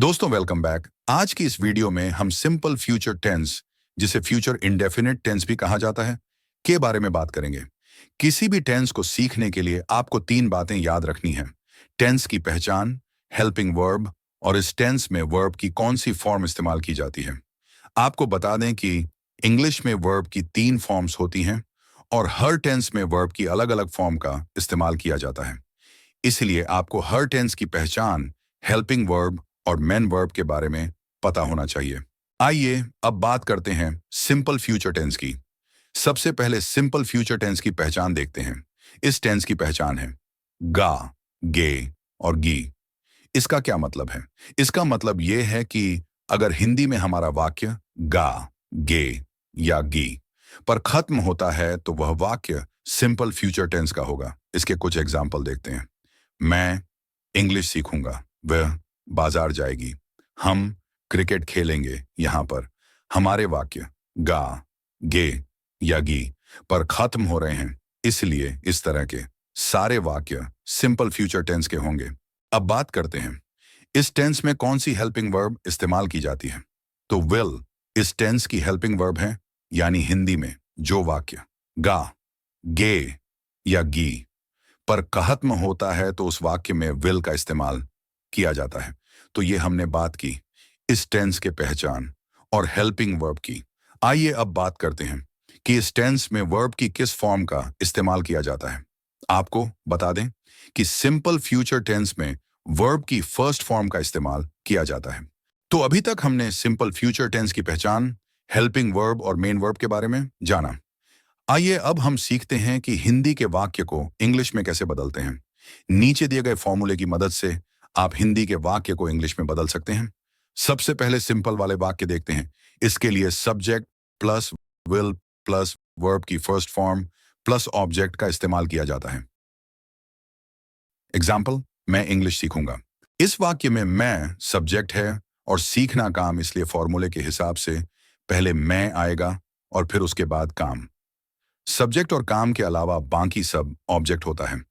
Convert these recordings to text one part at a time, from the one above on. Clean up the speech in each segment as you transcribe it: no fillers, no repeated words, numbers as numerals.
दोस्तों welcome back. आज की इस वीडियो में हम सिंपल फ्यूचर टेंस, जिसे फ्यूचर इंडेफिनिट टेंस भी कहा जाता है, के बारे में बात करेंगे। किसी भी टेंस को सीखने के लिए आपको 3 बातें याद रखनी हैं: टेंस की पहचान, हेल्पिंग वर्ब और इस टेंस में वर्ब की कौन सी फॉर्म इस्तेमाल की जाती है। आपको बता दें कि इंग्लिश में वर्ब की 3 फॉर्म्स होती हैं और हर टेंस में वर्ब की अलग-अलग फॉर्म का इस्तेमाल किया जाता है। इसलिए आपको हर टेंस की पहचान, हेल्पिंग वर्ब और मेन वर्ब के बारे में पता होना चाहिए। आइए अब बात करते हैं सिंपल फ्यूचर टेंस की। सबसे पहले सिंपल फ्यूचर टेंस की पहचान देखते हैं। इस टेंस की पहचान है गा, गे और गी। इसका क्या मतलब है? इसका मतलब यह है कि अगर हिंदी में हमारा वाक्य गा, गे या गी पर खत्म होता है तो वह वाक्य सिंपल फ्यूचर टेंस का होगा। इसके कुछ एग्जाम्पल देखते हैं। मैं इंग्लिश सीखूंगा, वह बाजार जाएगी, हम क्रिकेट खेलेंगे। यहां पर हमारे वाक्य गा, गे या गी पर खत्म हो रहे हैं, इसलिए इस तरह के सारे वाक्य सिंपल फ्यूचर टेंस के होंगे। अब बात करते हैं इस टेंस में कौन सी हेल्पिंग वर्ब इस्तेमाल की जाती है। तो विल इस टेंस की हेल्पिंग वर्ब है, यानी हिंदी में जो वाक्य गा, गे या गी पर खत्म होता है तो उस वाक्य में विल का इस्तेमाल किया जाता है। तो ये हमने बात की इस टेंस के पहचान और हेल्पिंग वर्ब की। आइए अब बात करते हैं कि इस टेंस में वर्ब की किस फॉर्म का इस्तेमाल किया जाता है। आपको बता दें कि सिंपल फ्यूचर टेंस में वर्ब की फर्स्ट फॉर्म का इस्तेमाल किया जाता है। तो अभी तक हमने सिंपल फ्यूचर टेंस की पहचान, हेल्पिंग वर्ब और मेन वर्ब के बारे में जाना। आइए अब हम सीखते हैं कि हिंदी के वाक्य को इंग्लिश में कैसे बदलते हैं। नीचे दिए गए फॉर्मूले की मदद से आप हिंदी के वाक्य को इंग्लिश में बदल सकते हैं। सबसे पहले सिंपल वाले वाक्य देखते हैं। इसके लिए subject plus will plus verb की फर्स्ट फॉर्म प्लस ऑब्जेक्ट का इस्तेमाल किया जाता है। एग्जाम्पल, मैं इंग्लिश सीखूंगा। इस वाक्य में मैं सब्जेक्ट है और सीखना काम, इसलिए फॉर्मूले के हिसाब से पहले मैं आएगा और फिर उसके बाद काम। सब्जेक्ट और काम के अलावा बाकी सब ऑब्जेक्ट होता है,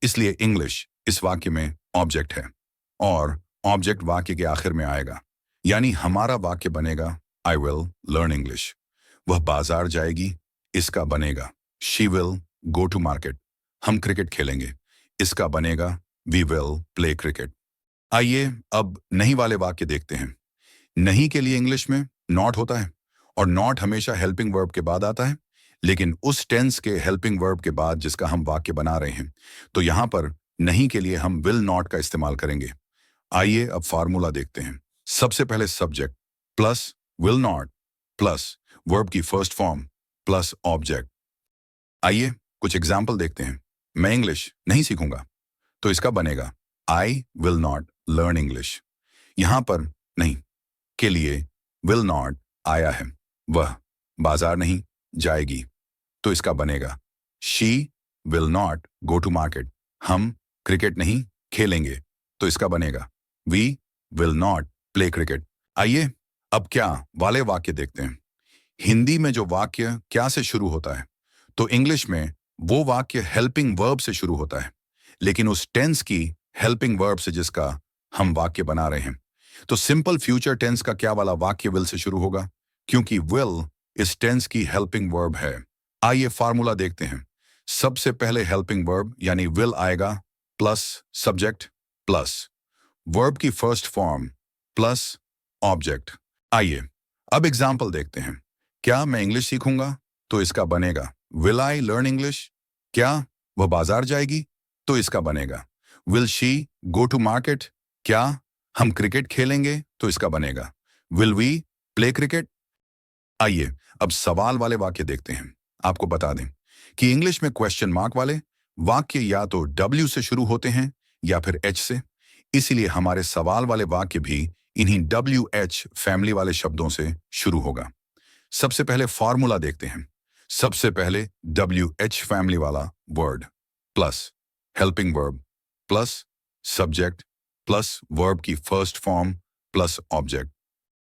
इसलिए इंग्लिश इस वाक्य में ऑब्जेक्ट है और ऑब्जेक्ट वाक्य के आखिर में आएगा, यानी हमारा वाक्य बनेगा आई विल लर्न इंग्लिश। वह बाजार जाएगी, इसका बनेगा she will go to market. हम क्रिकेट खेलेंगे, इसका बनेगा वी विल प्ले क्रिकेट। आइए अब नहीं वाले वाक्य देखते हैं। नहीं के लिए इंग्लिश में नॉट होता है और नॉट हमेशा हेल्पिंग वर्ब के बाद आता है, लेकिन उस टेंस के हेल्पिंग वर्ब के बाद जिसका हम वाक्य बना रहे हैं, तो यहां पर नहीं के लिए हम विल नॉट का इस्तेमाल करेंगे। आइए अब फार्मूला देखते हैं। सबसे पहले subject plus will not plus verb की फर्स्ट फॉर्म प्लस ऑब्जेक्ट। आइए कुछ एग्जाम्पल देखते हैं। मैं इंग्लिश नहीं सीखूंगा, तो इसका बनेगा I will not learn English. यहां पर नहीं के लिए विल नॉट आया है, वह बाजार नहीं जाएगी, तो इसका बनेगा she will not go to market. हम क्रिकेट नहीं खेलेंगे, तो इसका बनेगा we will not play cricket. आइए अब क्या वाले वाक्य देखते हैं। हिंदी में जो वाक्य क्या से शुरू होता है, तो इंग्लिश में वो वाक्य हेल्पिंग वर्ब से शुरू होता है, लेकिन उस टेंस की हेल्पिंग वर्ब से जिसका हम वाक्य बना रहे हैं। तो सिंपल फ्यूचर टेंस का क्या वाला वाक्य विल से शुरू होगा, क्योंकि विल इस टेंस की हेल्पिंग वर्ब है। आइए फार्मूला देखते हैं। सबसे पहले हेल्पिंग वर्ब यानी विल आएगा प्लस सब्जेक्ट प्लस वर्ब की फर्स्ट फॉर्म प्लस ऑब्जेक्ट। आइए अब एग्जाम्पल देखते हैं। क्या मैं इंग्लिश सीखूंगा, तो इसका बनेगा विल आई लर्न इंग्लिश। क्या वह बाजार जाएगी, तो इसका बनेगा will she go to market. क्या हम क्रिकेट खेलेंगे, तो इसका बनेगा विल वी प्ले क्रिकेट। आइए अब सवाल वाले वाक्य देखते हैं। आपको बता दें कि इंग्लिश में क्वेश्चन मार्क वाले वाक्य या तो W से शुरू होते हैं या फिर H से, इसीलिए हमारे सवाल वाले वाक्य भी इन्हीं WH फैमिली वाले शब्दों से शुरू होगा। सबसे पहले फॉर्मूला देखते हैं। सबसे पहले WH फैमिली वाला word plus helping verb plus subject plus verb की फर्स्ट फॉर्म प्लस ऑब्जेक्ट।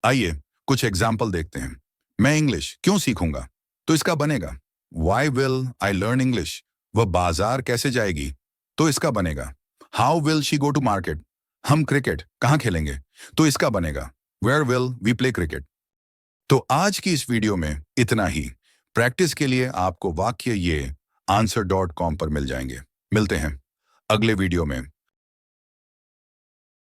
आइए कुछ एग्जाम्पल देखते हैं। मैं इंग्लिश क्यों सीखूंगा, तो इसका बनेगा why will I learn English. वह बाजार कैसे जाएगी, तो इसका बनेगा how will she go to market. हम क्रिकेट कहाँ खेलेंगे? तो इसका बनेगा where will we play cricket. तो आज की इस वीडियो में इतना ही। प्रैक्टिस के लिए आपको वाक्य ये answer.com पर मिल जाएंगे। मिलते हैं अगले वीडियो में।